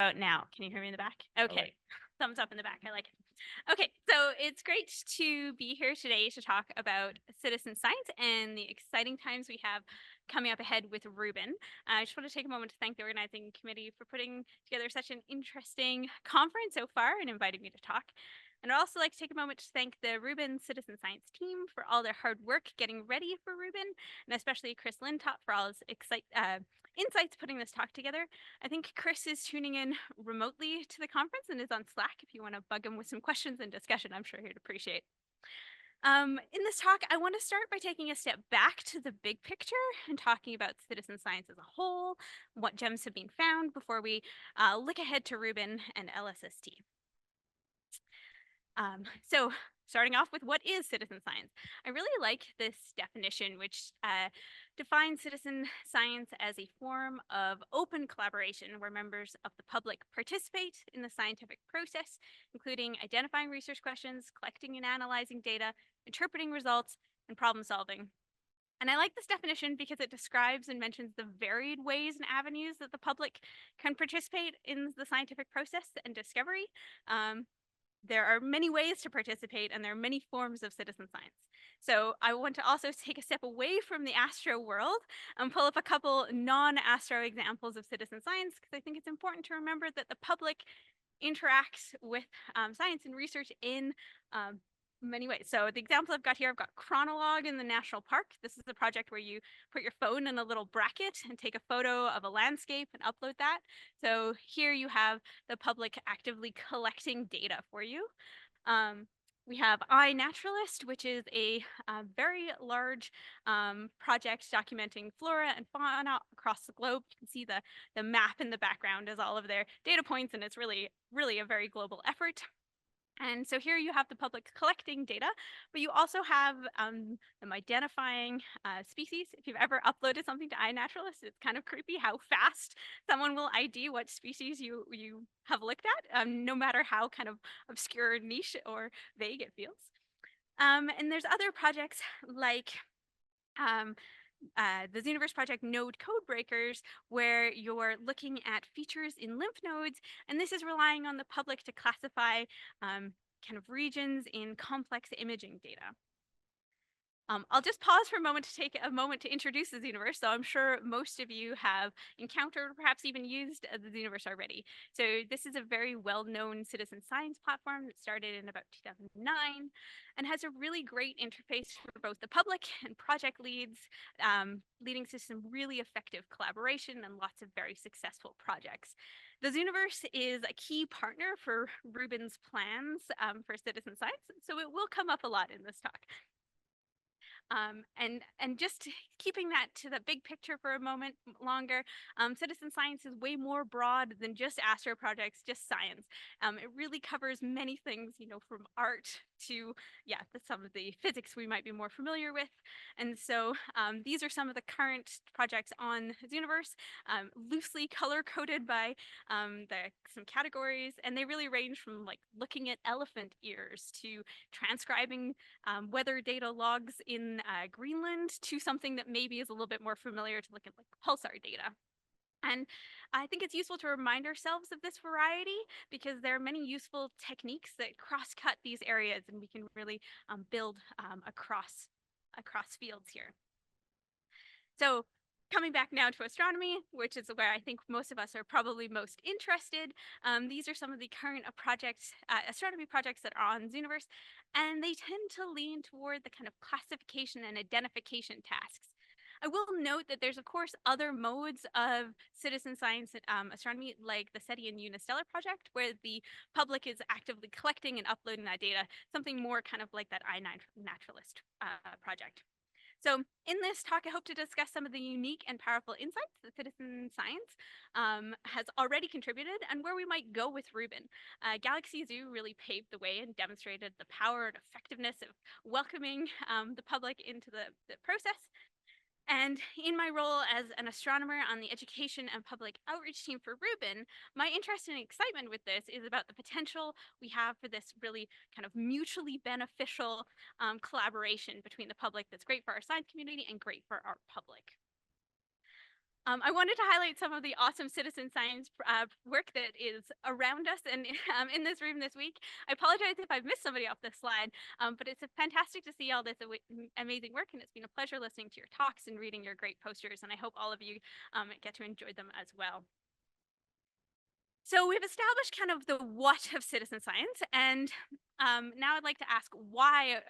about now? Can you hear me in the back? I Okay. like Thumbs up in the back. I like it. Okay, so it's great to be here today to talk about citizen science and the exciting times we have coming up ahead with Rubin. I just want to take a moment to thank the organizing committee for putting together such an interesting conference so far and inviting me to talk. And I'd also like to take a moment to thank the Rubin Citizen Science team for all their hard work getting ready for Rubin, and especially Chris Lintop for all his insights putting this talk together. I think Chris is tuning in remotely to the conference and is on Slack if you want to bug him with some questions and discussion. I'm sure he'd appreciate. In this talk, I want to start by taking a step back to the big picture and talking about citizen science as a whole, what gems have been found before we look ahead to Rubin and LSST. So starting off with what is citizen science? I really like this definition, which defines citizen science as a form of open collaboration where members of the public participate in the scientific process, including identifying research questions, collecting and analyzing data, interpreting results, and problem solving. And I like this definition because it describes and mentions the varied ways and avenues that the public can participate in the scientific process and discovery. There are many ways to participate and there are many forms of citizen science. So I want to also take a step away from the astro world and pull up a couple non-astro examples of citizen science because I think it's important to remember that the public interacts with science and research in many ways. So the example I've got here, I've got Chronologue in the National Park. This is a project where you put your phone in a little bracket and take a photo of a landscape and upload that. So here you have the public actively collecting data for you. We have iNaturalist, which is a very large project documenting flora and fauna across the globe. You can see the map in the background as all of their data points, and it's really, really a very global effort. And so here you have the public collecting data, but you also have them identifying species. If you've ever uploaded something to iNaturalist, it's kind of creepy how fast someone will ID what species you have looked at, no matter how kind of obscure, niche, or vague it feels. And there's other projects like the Zooniverse project Node Codebreakers, where you're looking at features in lymph nodes, and this is relying on the public to classify kind of regions in complex imaging data. I'll just pause for a moment to take a moment to introduce the Zooniverse. So I'm sure most of you have encountered or perhaps even used the Zooniverse already. So this is a very well-known citizen science platform that started in about 2009 and has a really great interface for both the public and project leads, leading to some really effective collaboration and lots of very successful projects. The Zooniverse is a key partner for Rubin's plans for citizen science, so it will come up a lot in this talk. And just keeping that to the big picture for a moment longer, citizen science is way more broad than just astro projects, just science. It really covers many things, you know, from art to, some of the physics we might be more familiar with. And so these are some of the current projects on Zooniverse, loosely color-coded by some categories, and they really range from like looking at elephant ears to transcribing weather data logs in Greenland to something that maybe is a little bit more familiar to look at like pulsar data. And I think it's useful to remind ourselves of this variety because there are many useful techniques that cross-cut these areas and we can really build across fields here. So coming back now to astronomy, which is where I think most of us are probably most interested, these are some of the current astronomy projects that are on Zooniverse, and they tend to lean toward the kind of classification and identification tasks. I will note that there's, of course, other modes of citizen science astronomy, like the SETI and Unistellar project, where the public is actively collecting and uploading that data, something more kind of like that iNaturalist project. So in this talk, I hope to discuss some of the unique and powerful insights that citizen science has already contributed and where we might go with Rubin. Galaxy Zoo really paved the way and demonstrated the power and effectiveness of welcoming the public into the process. And in my role as an astronomer on the education and public outreach team for Rubin, my interest and excitement with this is about the potential we have for this really kind of mutually beneficial collaboration between the public that's great for our science community and great for our public. I wanted to highlight some of the awesome citizen science work that is around us and in this room this week. I apologize if I've missed somebody off this slide, but it's fantastic to see all this amazing work, and it's been a pleasure listening to your talks and reading your great posters, and I hope all of you get to enjoy them as well. So we've established kind of the what of citizen science, and now I'd like to ask why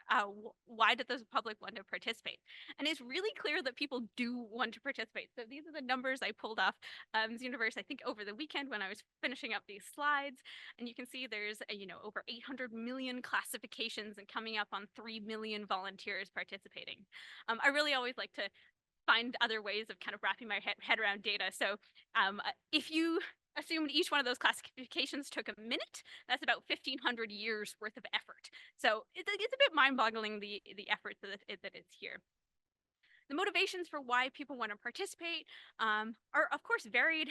did the public want to participate? And it's really clear that people do want to participate. So these are the numbers I pulled off Zooniverse, I think over the weekend when I was finishing up these slides, and you can see there's over 800 million classifications and coming up on 3 million volunteers participating. I really always like to find other ways of kind of wrapping my head around data. So if you assumed each one of those classifications took a minute, that's about 1,500 years worth of effort. So it's a bit mind-boggling the effort that is here. The motivations for why people want to participate are, of course, varied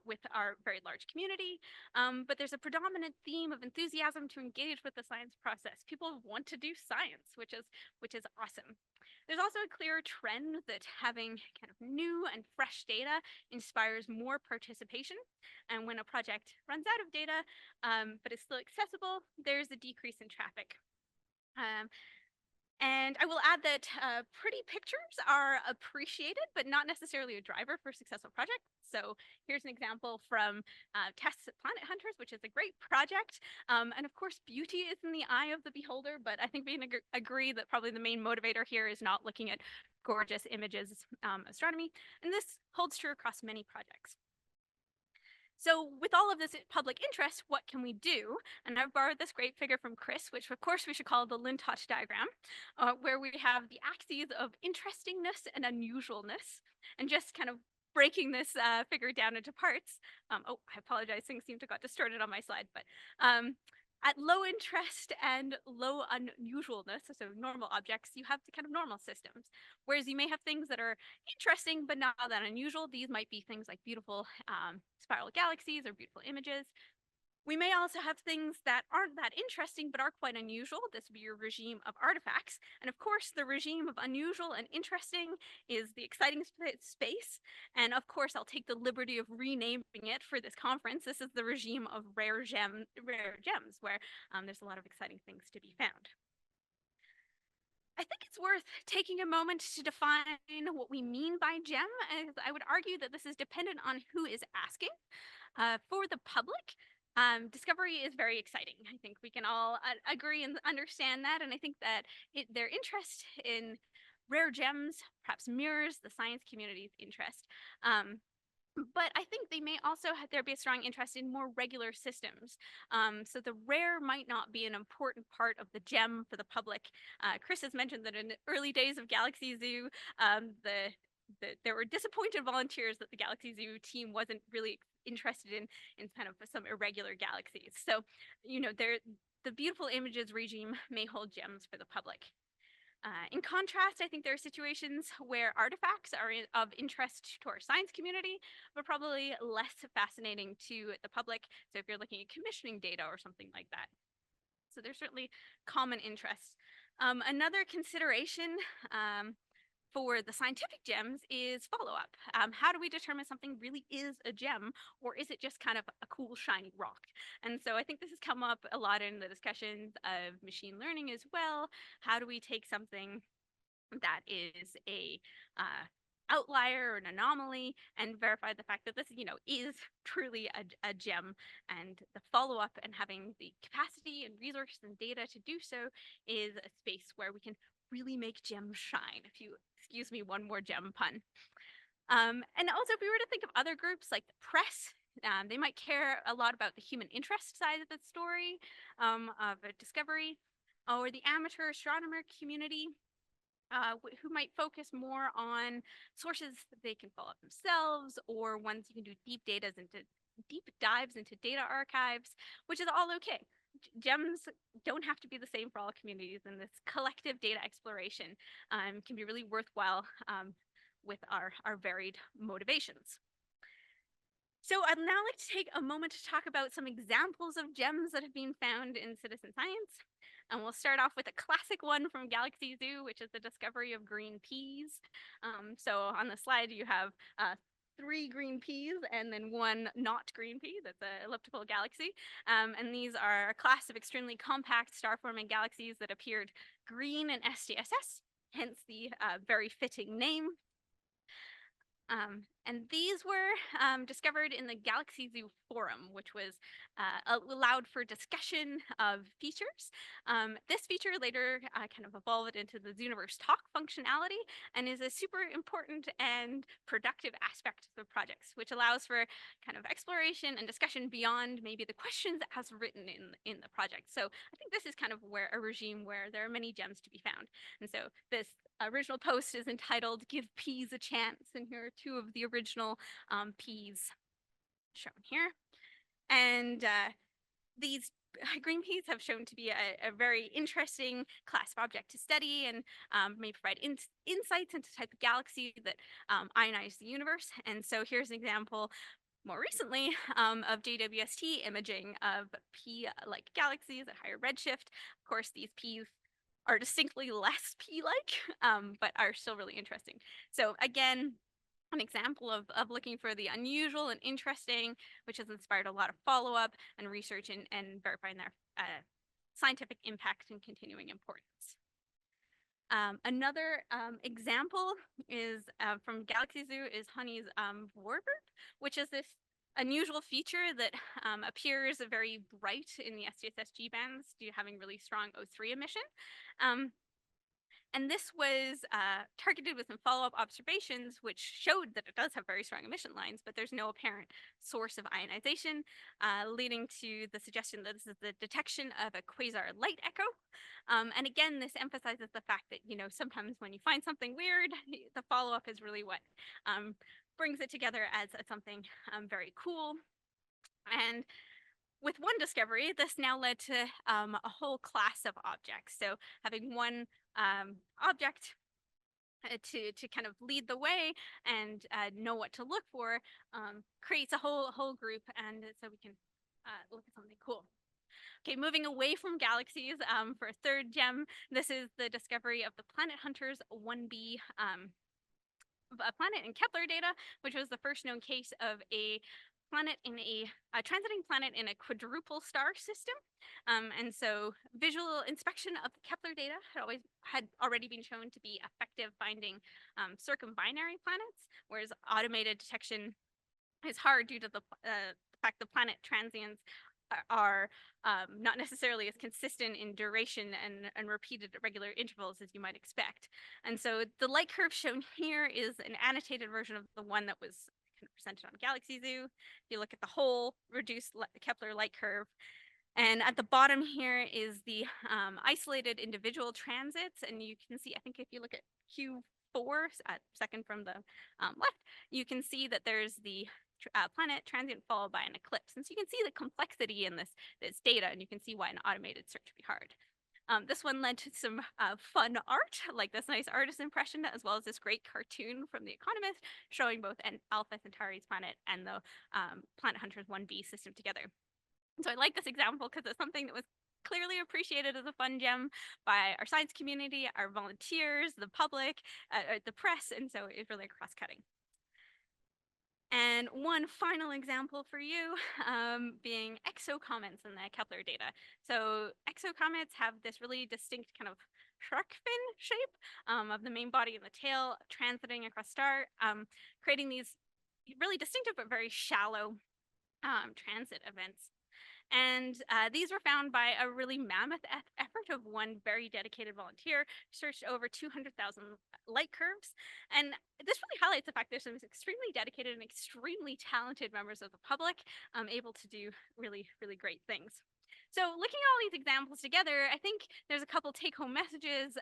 with our very large community, but there's a predominant theme of enthusiasm to engage with the science process. People want to do science, which is awesome. There's also a clear trend that having kind of new and fresh data inspires more participation. And when a project runs out of data, but is still accessible, there's a decrease in traffic. And I will add that pretty pictures are appreciated, but not necessarily a driver for successful projects. So here's an example from Tests at Planet Hunters, which is a great project. And of course, beauty is in the eye of the beholder, but I think we can agree that probably the main motivator here is not looking at gorgeous images astronomy. And this holds true across many projects. So with all of this public interest, what can we do? And I've borrowed this great figure from Chris, which of course we should call the Lintott diagram, where we have the axes of interestingness and unusualness, and just kind of breaking this figure down into parts. Oh, I apologize, things seem to got distorted on my slide, but at low interest and low unusualness, so normal objects, you have the kind of normal systems. Whereas you may have things that are interesting but not that unusual. These might be things like beautiful spiral galaxies or beautiful images. We may also have things that aren't that interesting but are quite unusual. This would be your regime of artifacts. And of course, the regime of unusual and interesting is the exciting space. And of course, I'll take the liberty of renaming it for this conference. This is the regime of rare gems, where there's a lot of exciting things to be found. I think it's worth taking a moment to define what we mean by gem, as I would argue that this is dependent on who is asking. For the public, discovery is very exciting. I think we can all agree and understand that. And I think that their interest in rare gems perhaps mirrors the science community's interest. But I think they may also have there be a strong interest in more regular systems. So the rare might not be an important part of the gem for the public. Chris has mentioned that in the early days of Galaxy Zoo, there were disappointed volunteers that the Galaxy Zoo team wasn't really interested in kind of some irregular galaxies. So, the beautiful images regime may hold gems for the public. In contrast, I think there are situations where artifacts are of interest to our science community, but probably less fascinating to the public. So if you're looking at commissioning data or something like that. So there's certainly common interests. Another consideration for the scientific gems is follow-up. How do we determine something really is a gem, or is it just kind of a cool shiny rock? And so I think this has come up a lot in the discussions of machine learning as well. How do we take something that is a outlier or an anomaly and verify the fact that this is truly a gem? And the follow-up and having the capacity and resources and data to do so is a space where we can really make gems shine, if you excuse me one more gem pun. And also, if we were to think of other groups like the press, they might care a lot about the human interest side of the story of a discovery, or the amateur astronomer community, who might focus more on sources that they can follow up themselves, or ones you can do deep dives into data archives, which is all okay. Gems don't have to be the same for all communities, and this collective data exploration can be really worthwhile with our varied motivations. So I'd now like to take a moment to talk about some examples of gems that have been found in citizen science. And we'll start off with a classic one from Galaxy Zoo, which is the discovery of green peas. So on the slide, you have 3 green peas and then 1 not green pea. That's an elliptical galaxy. And these are a class of extremely compact star-forming galaxies that appeared green in SDSS, hence the very fitting name. And these were discovered in the Galaxy Zoo Forum, which was allowed for discussion of features. This feature later kind of evolved into the Zooniverse Talk functionality and is a super important and productive aspect of the projects, which allows for kind of exploration and discussion beyond maybe the questions as written in the project. So I think this is kind of where a regime where there are many gems to be found. And so this original post is entitled "Give Peas a Chance," and here are 2 of the original peas shown here. And these green peas have shown to be a very interesting class of object to study and may provide insights into the type of galaxy that ionize the universe. And so here's an example more recently of JWST imaging of pea-like galaxies at higher redshift. Of course, these peas are distinctly less pea-like, but are still really interesting. So again, an example of looking for the unusual and interesting, which has inspired a lot of follow-up and research and verifying their scientific impact and continuing importance. Another example is from Galaxy Zoo is Honey's warbird, which is this unusual feature that appears very bright in the SDSS G bands due to having really strong O3 emission. And this was targeted with some follow-up observations, which showed that it does have very strong emission lines, but there's no apparent source of ionization, leading to the suggestion that this is the detection of a quasar light echo. And again, this emphasizes the fact that, sometimes when you find something weird, the follow-up is really what brings it together as something very cool. And with one discovery, this now led to a whole class of objects. So having one object to kind of lead the way and know what to look for creates a whole group, and so we can look at something cool. Okay, moving away from galaxies for a third gem, this is the discovery of the Planet Hunters 1b planet in Kepler data, which was the first known case of a planet in a transiting planet in a quadruple star system. And so visual inspection of the Kepler data had already been shown to be effective finding circumbinary planets, whereas automated detection is hard due to the fact the planet transients are not necessarily as consistent in duration and repeated at regular intervals as you might expect. And so the light curve shown here is an annotated version of the one that was presented on Galaxy Zoo. If you look at the whole reduced Kepler light curve, and at the bottom here is the isolated individual transits, and you can see, I think if you look at Q4, second from the left, you can see that there's the planet transient followed by an eclipse. And so you can see the complexity in this data, and you can see why an automated search would be hard. This one led to some fun art, like this nice artist impression, as well as this great cartoon from The Economist showing both an Alpha Centauri's planet and the Planet Hunters 1b system together. So I like this example because it's something that was clearly appreciated as a fun gem by our science community, our volunteers, the public, the press, and so it's really cross-cutting. And one final example for you being exocomets in the Kepler data. So exocomets have this really distinct kind of shark fin shape of the main body and the tail transiting across star, creating these really distinctive but very shallow transit events. And these were found by a really mammoth effort of one very dedicated volunteer, searched over 200,000 light curves. And this really highlights the fact there's some extremely dedicated and extremely talented members of the public able to do really, really great things. So looking at all these examples together, I think there's a couple take-home messages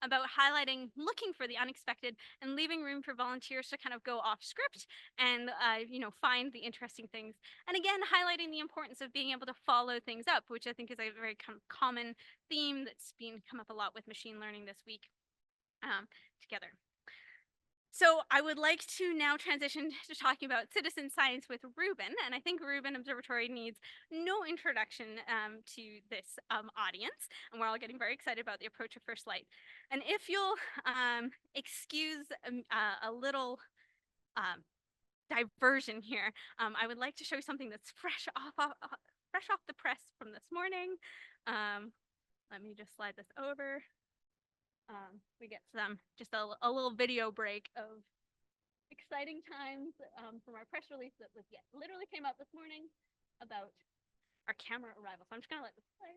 about highlighting, looking for the unexpected, and leaving room for volunteers to kind of go off script and find the interesting things. And again, highlighting the importance of being able to follow things up, which I think is a very common theme that's been come up a lot with machine learning this week together. So I would like to now transition to talking about citizen science with Rubin, and I think Rubin Observatory needs no introduction to this audience, and we're all getting very excited about the approach of first light. And if you'll excuse a little diversion here. I would like to show you something that's fresh off the press from this morning. Let me just slide this over. We get just a little video break of exciting times from our press release that literally came out this morning about our camera arrival. So I'm just gonna let this play.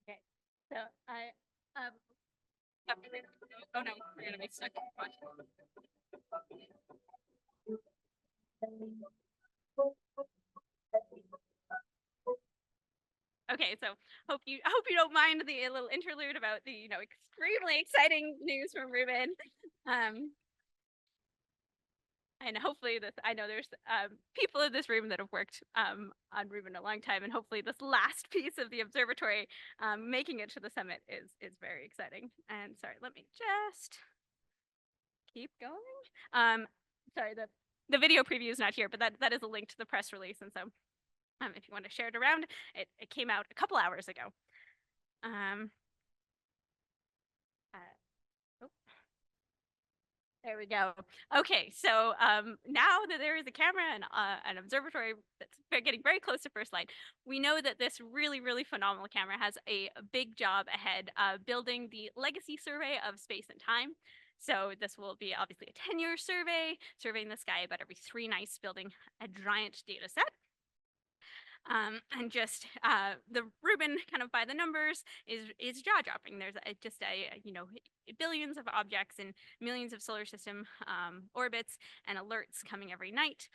Okay, so I oh no, we're gonna be stuck. Okay, so I hope you don't mind the little interlude about the extremely exciting news from Rubin. And hopefully I know there's people in this room that have worked on Rubin a long time, and hopefully this last piece of the observatory making it to the summit is very exciting. And sorry, let me just keep going. Sorry, the video preview is not here, but that is a link to the press release, and so if you want to share it around, it came out a couple hours ago. There we go. Okay, so now that there is a camera and an observatory that's getting very close to first light, we know that this really, really phenomenal camera has a big job ahead building the legacy survey of space and time. So this will be obviously a 10-year survey, surveying the sky about every 3 nights, building a giant data set. And just the Rubin kind of by the numbers is jaw-dropping. There's just billions of objects and millions of solar system orbits and alerts coming every night.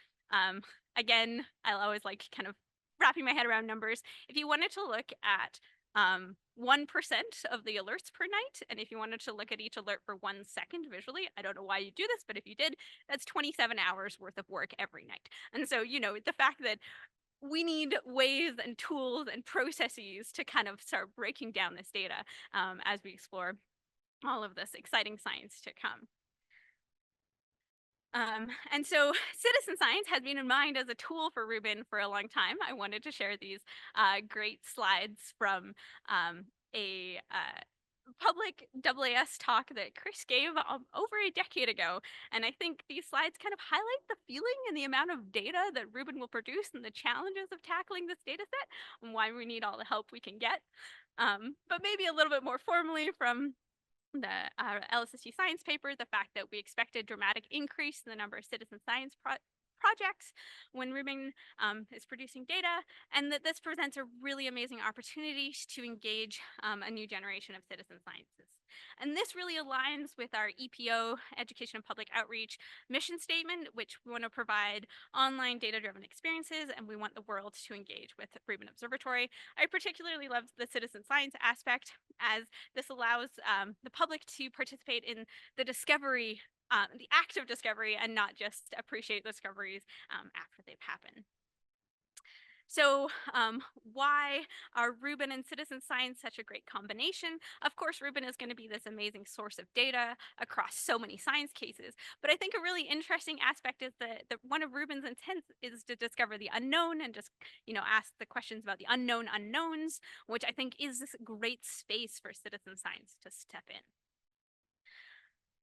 Again, I always like kind of wrapping my head around numbers. If you wanted to look at 1% of the alerts per night, and if you wanted to look at each alert for 1 second visually, I don't know why you do this, but if you did, that's 27 hours worth of work every night. And so, the fact that we need ways and tools and processes to kind of start breaking down this data as we explore all of this exciting science to come. And so citizen science has been in mind as a tool for Rubin for a long time. I wanted to share these great slides from a public AAS talk that Chris gave over a decade ago. And I think these slides kind of highlight the feeling and the amount of data that Rubin will produce and the challenges of tackling this data set and why we need all the help we can get. But maybe a little bit more formally from the LSST science paper, the fact that we expect a dramatic increase in the number of citizen science projects when Rubin is producing data, and that this presents a really amazing opportunity to engage a new generation of citizen scientists. And this really aligns with our EPO, Education and Public Outreach, mission statement, which we want to provide online data-driven experiences, and we want the world to engage with Rubin Observatory. I particularly love the citizen science aspect, as this allows the public to participate in the discovery, the act of discovery, and not just appreciate discoveries after they've happened. So why are Rubin and citizen science such a great combination? Of course, Rubin is going to be this amazing source of data across so many science cases. But I think a really interesting aspect is that one of Rubin's intents is to discover the unknown and just, ask the questions about the unknown unknowns, which I think is this great space for citizen science to step in.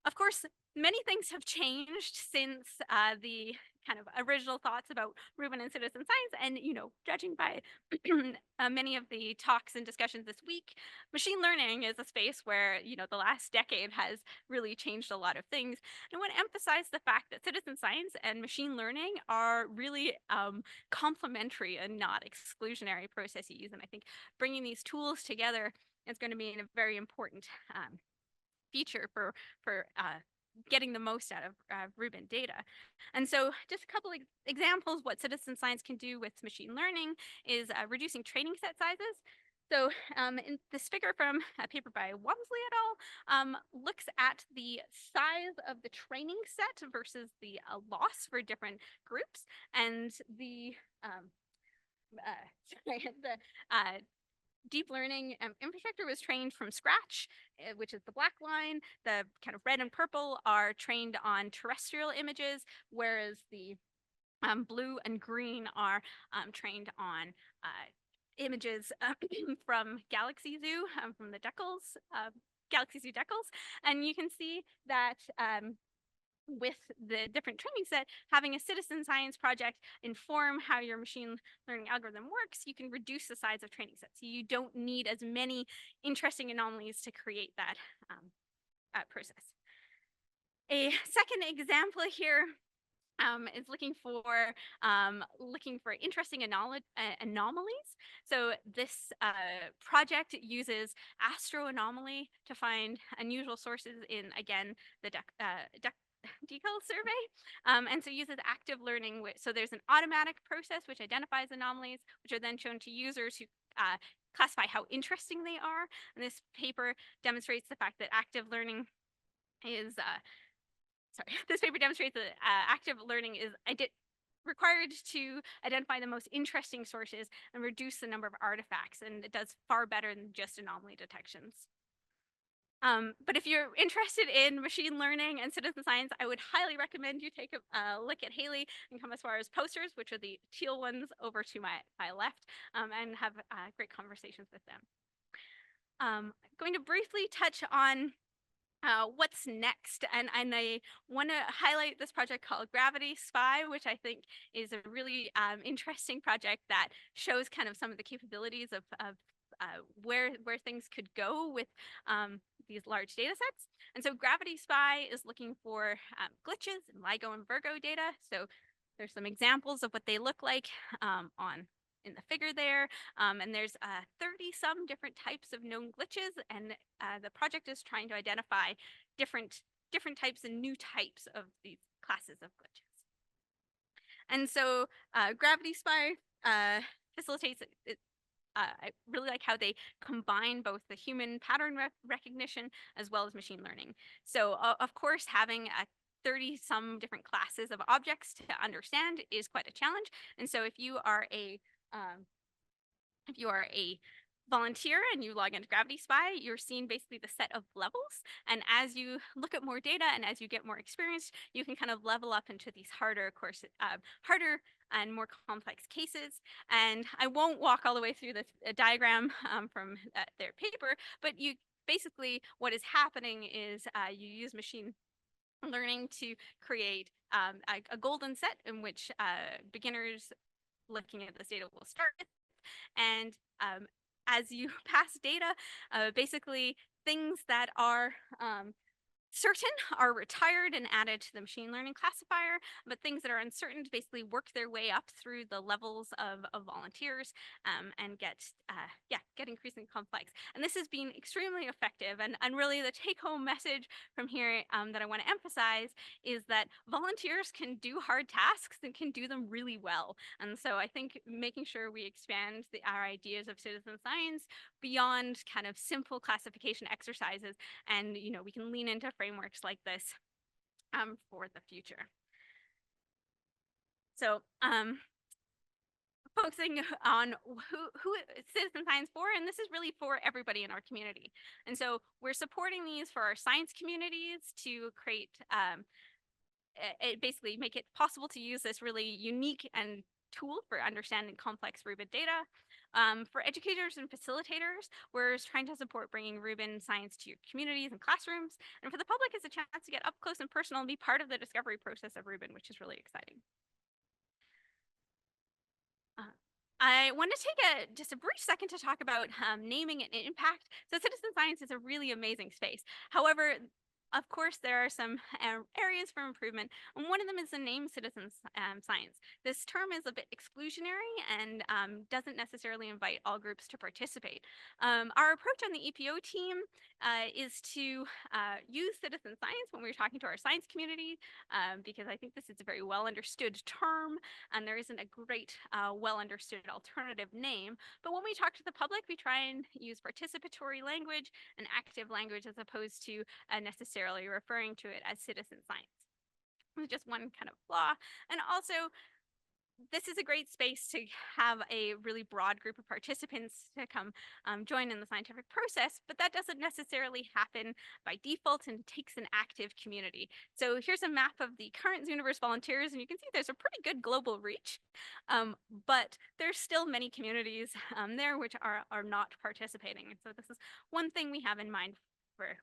Of course, many things have changed since the kind of original thoughts about Rubin and citizen science, and judging by many of the talks and discussions this week, machine learning is a space where the last decade has really changed a lot of things. And I want to emphasize the fact that citizen science and machine learning are really complementary and not exclusionary processes. And I think bringing these tools together is going to be a very important feature for getting the most out of Rubin data. And so just a couple of examples what citizen science can do with machine learning is reducing training set sizes. So in this figure from a paper by Wamsley et al. Looks at the size of the training set versus the loss for different groups, and the deep learning infrastructure was trained from scratch, which is the black line. The kind of red and purple are trained on terrestrial images, whereas the blue and green are trained on images from Galaxy Zoo, from the Decals, Galaxy Zoo Decals. And you can see that with the different training set, having a citizen science project inform how your machine learning algorithm works, you can reduce the size of training sets. You don't need as many interesting anomalies to create that process. A second example here is looking for interesting anomalies. So this project uses astroanomaly to find unusual sources in, again, the decal survey, and so uses active learning. So there's an automatic process which identifies anomalies, which are then shown to users who classify how interesting they are. And this paper demonstrates the fact that active learning is this paper demonstrates that active learning is required to identify the most interesting sources and reduce the number of artifacts, and it does far better than just anomaly detections. But if you're interested in machine learning and citizen science, I would highly recommend you take a look at Haley and come as far as posters, which are the teal ones over to my left, and have great conversations with them. I'm going to briefly touch on what's next, and I want to highlight this project called Gravity Spy, which I think is a really interesting project that shows kind of some of the capabilities of where things could go with these large data sets. And so Gravity Spy is looking for glitches in LIGO and Virgo data. So there's some examples of what they look like in the figure there. And there's 30-some different types of known glitches, and the project is trying to identify different types and new types of these classes of glitches. And so Gravity Spy facilitates it. I really like how they combine both the human pattern recognition as well as machine learning. So of course, having 30-some different classes of objects to understand is quite a challenge. And so if you are a volunteer and you log into Gravity Spy, you're seeing basically the set of levels. And as you look at more data and as you get more experience, you can kind of level up into these harder and more complex cases. And I won't walk all the way through this diagram from their paper, but you basically, what is happening is you use machine learning to create a golden set in which beginners looking at this data will start with. And as you pass data, basically things that are Certain are retired and added to the machine learning classifier, but things that are uncertain basically work their way up through the levels of volunteers and get increasingly complex. And this has been extremely effective. And really, the take home message from here that I want to emphasize is that volunteers can do hard tasks and can do them really well. And so I think making sure we expand our ideas of citizen science beyond kind of simple classification exercises, and we can lean into frameworks like this for the future. So focusing on who citizen science for, and this is really for everybody in our community. And so we're supporting these for our science communities to create it basically make it possible to use this really unique and tool for understanding complex Rubin data. For educators and facilitators, we're trying to support bringing Rubin science to your communities and classrooms. And for the public, it's a chance to get up close and personal and be part of the discovery process of Rubin, which is really exciting. I want to take just a brief second to talk about naming and impact. So citizen science is a really amazing space. However, of course, there are some areas for improvement, and one of them is the name citizen science. This term is a bit exclusionary and doesn't necessarily invite all groups to participate. Our approach on the EPO team is to use citizen science when we're talking to our science community, because I think this is a very well understood term, and there isn't a great, well understood alternative name. But when we talk to the public, we try and use participatory language and active language as opposed to necessarily referring to it as citizen science. It's just one kind of flaw. And also, this is a great space to have a really broad group of participants to come join in the scientific process, but that doesn't necessarily happen by default and takes an active community. So here's a map of the current Zooniverse volunteers, and you can see there's a pretty good global reach, but there's still many communities there which are not participating. And so this is one thing we have in mind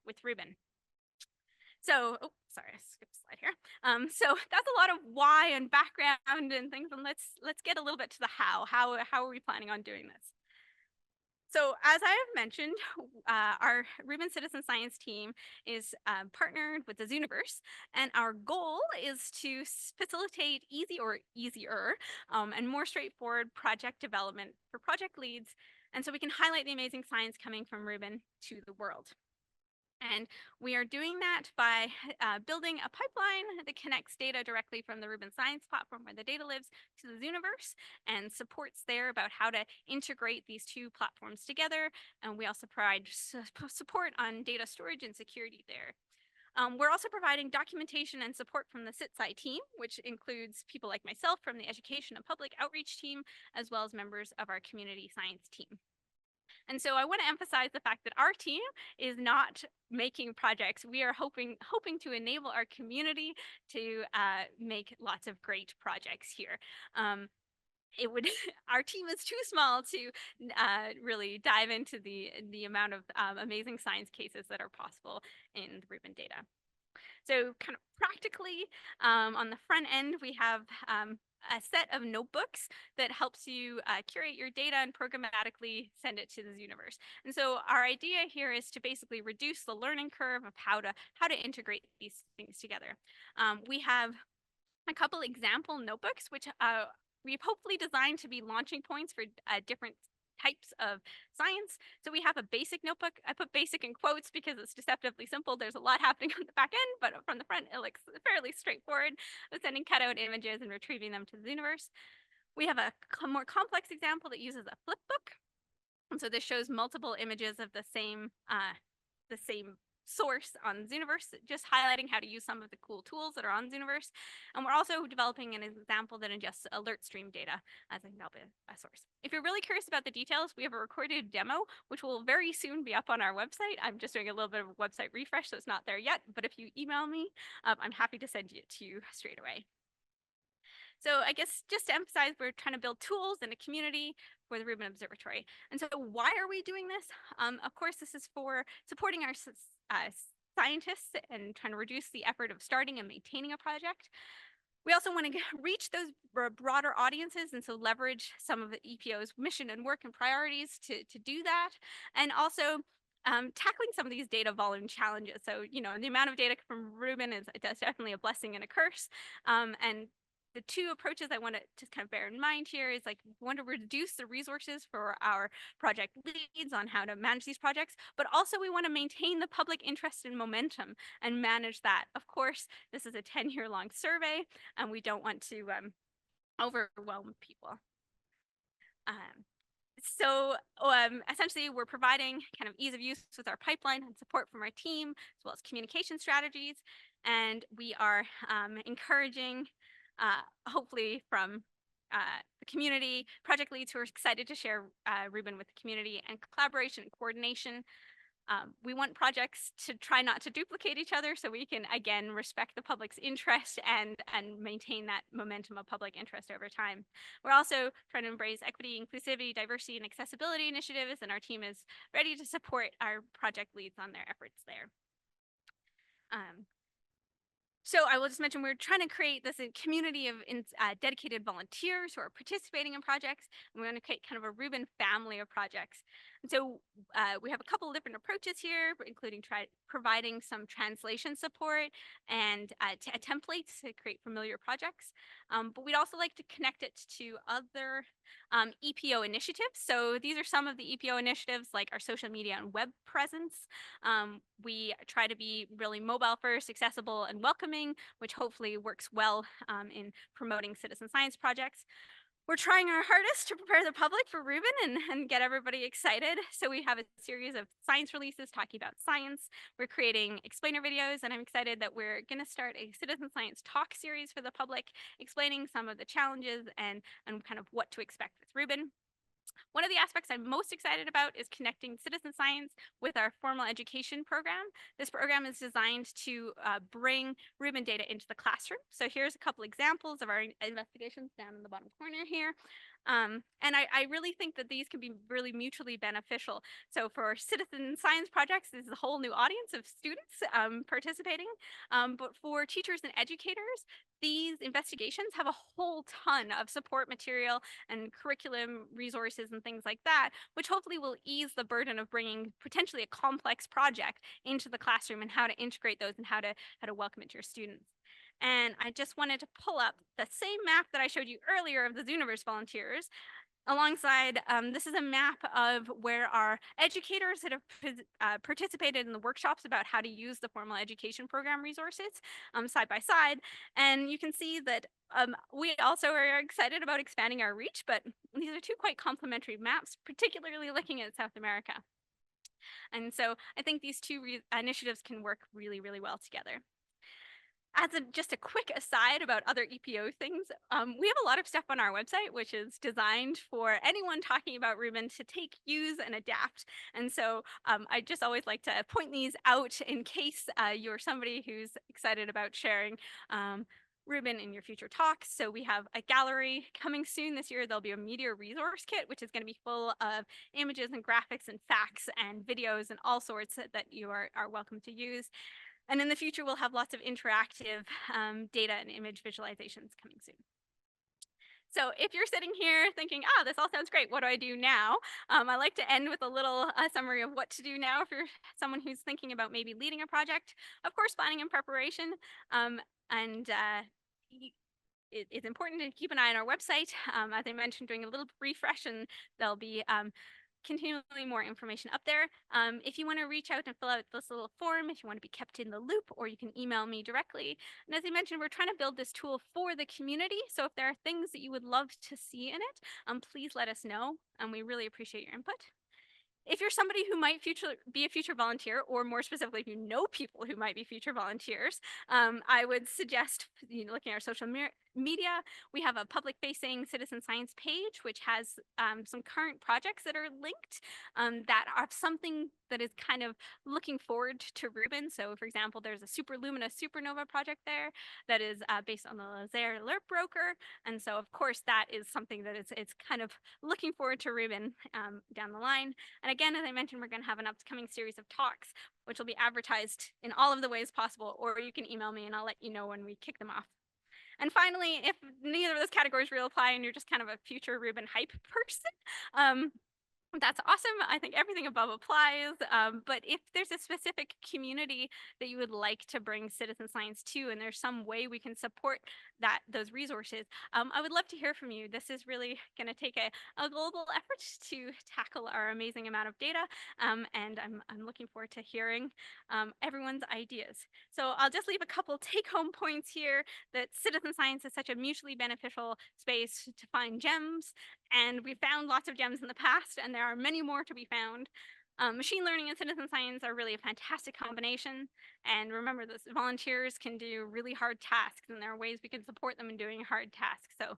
with Rubin. So, oh, sorry, I skipped a slide here. So that's a lot of why and background and things, and let's get a little bit to the how. How are we planning on doing this? So as I have mentioned, our Rubin Citizen Science team is partnered with the Zooniverse, and our goal is to facilitate easy or easier and more straightforward project development for project leads, and so we can highlight the amazing science coming from Rubin to the world. And we are doing that by building a pipeline that connects data directly from the Rubin Science platform where the data lives to the Zooniverse, and supports there about how to integrate these two platforms together. And we also provide support on data storage and security there. We're also providing documentation and support from the CitSci team, which includes people like myself from the education and public outreach team, as well as members of our community science team. And so I want to emphasize the fact that our team is not making projects. We are hoping to enable our community to make lots of great projects here. It would our team is too small to really dive into the amount of amazing science cases that are possible in the Rubin data. So kind of practically, on the front end, we have a set of notebooks that helps you curate your data and programmatically send it to the Zooniverse. And so our idea here is to basically reduce the learning curve of how to integrate these things together. We have a couple example notebooks, which we've hopefully designed to be launching points for different types of science. So we have a basic notebook. I put basic in quotes because it's deceptively simple. There's a lot happening on the back end, but from the front, it looks fairly straightforward with sending cutout images and retrieving them to the Zooniverse. We have a more complex example that uses a flip book. And so this shows multiple images of the same source on Zooniverse, just highlighting how to use some of the cool tools that are on Zooniverse. And we're also developing an example that ingests alert stream data as a source. If you're really curious about the details, we have a recorded demo, which will very soon be up on our website. I'm just doing a little bit of a website refresh, so it's not there yet. But if you email me, I'm happy to send it to you straight away. So I guess just to emphasize, we're trying to build tools and a community for the Rubin Observatory. And so why are we doing this? Of course, this is for supporting our scientists and trying to reduce the effort of starting and maintaining a project. We also want to reach those broader audiences, and so leverage some of the EPO's mission and work and priorities to do that. And also tackling some of these data volume challenges. So, the amount of data from Rubin is definitely a blessing and a curse. And the two approaches I want to kind of bear in mind here is like, we want to reduce the resources for our project leads on how to manage these projects, but also we want to maintain the public interest and momentum and manage that. Of course, this is a 10-year-long survey, and we don't want to overwhelm people. Essentially, we're providing kind of ease of use with our pipeline and support from our team, as well as communication strategies. And we are encouraging, hopefully from the community, project leads who are excited to share Rubin with the community, and collaboration and coordination. We want projects to try not to duplicate each other, so we can, again, respect the public's interest and maintain that momentum of public interest over time. We're also trying to embrace equity, inclusivity, diversity, and accessibility initiatives, and our team is ready to support our project leads on their efforts there. So I will just mention, we're trying to create this community of dedicated volunteers who are participating in projects. And we want to create kind of a Rubin family of projects. And so we have a couple of different approaches here, including providing some translation support and templates to create familiar projects. But we'd also like to connect it to other EPO initiatives. So these are some of the EPO initiatives, like our social media and web presence. We try to be really mobile first, accessible, and welcoming, which hopefully works well in promoting citizen science projects. We're trying our hardest to prepare the public for Rubin and get everybody excited. So we have a series of science releases talking about science. We're creating explainer videos, and I'm excited that we're going to start a citizen science talk series for the public, explaining some of the challenges and kind of what to expect with Rubin. One of the aspects I'm most excited about is connecting citizen science with our formal education program. This program is designed to bring Rubin data into the classroom. So here's a couple examples of our investigations down in the bottom corner here. And I really think that these can be really mutually beneficial. So for citizen science projects, this is a whole new audience of students participating. But for teachers and educators, these investigations have a whole ton of support material and curriculum resources and things like that, which hopefully will ease the burden of bringing potentially a complex project into the classroom, and how to integrate those and how to welcome it to your students. And I just wanted to pull up the same map that I showed you earlier of the Zooniverse volunteers. Alongside, this is a map of where our educators that have participated in the workshops about how to use the formal education program resources side by side. And you can see that we also are excited about expanding our reach, but these are two quite complementary maps, particularly looking at South America. And so I think these two initiatives can work really, really well together. As just a quick aside about other EPO things, we have a lot of stuff on our website, which is designed for anyone talking about Rubin to take, use, and adapt. And so I just always like to point these out in case you're somebody who's excited about sharing Rubin in your future talks. So we have a gallery coming soon this year. There'll be a media resource kit, which is going to be full of images and graphics and facts and videos and all sorts that you are welcome to use. And in the future, we'll have lots of interactive data and image visualizations coming soon. So if you're sitting here thinking, this all sounds great, what do I do now? I like to end with a little summary of what to do now if you're someone who's thinking about maybe leading a project. Of course, planning and preparation. It's important to keep an eye on our website. As I mentioned, doing a little refresh, and there'll be continually more information up there. If you want to reach out and fill out this little form, if you want to be kept in the loop, or you can email me directly. And as I mentioned, we're trying to build this tool for the community. So if there are things that you would love to see in it, please let us know. And we really appreciate your input. If you're somebody who might be a future volunteer, or more specifically, if you know people who might be future volunteers, I would suggest looking at our social media. We have a public-facing citizen science page, which has some current projects that are linked that are something that is kind of looking forward to Rubin. So, for example, there's a superluminous supernova project there that is based on the Laser alert broker, and so of course that is something that it's kind of looking forward to Rubin down the line. And again, as I mentioned, we're going to have an upcoming series of talks, which will be advertised in all of the ways possible, or you can email me and I'll let you know when we kick them off. And finally, if neither of those categories really apply and you're just kind of a future Rubin hype person, That's awesome. I think everything above applies. But if there's a specific community that you would like to bring citizen science to, and there's some way we can support those resources, I would love to hear from you. This is really going to take a global effort to tackle our amazing amount of data, and I'm looking forward to hearing everyone's ideas. So I'll just leave a couple take-home points here. That citizen science is such a mutually beneficial space to find gems, and we found lots of gems in the past, and there are many more to be found. Machine learning and citizen science are really a fantastic combination. And remember, those volunteers can do really hard tasks, and there are ways we can support them in doing hard tasks. So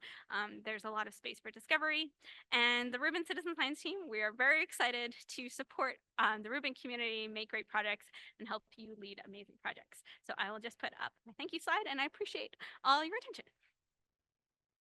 there's a lot of space for discovery. And the Rubin Citizen Science team, we are very excited to support the Rubin community, make great projects, and help you lead amazing projects. So I will just put up my thank you slide, and I appreciate all your attention.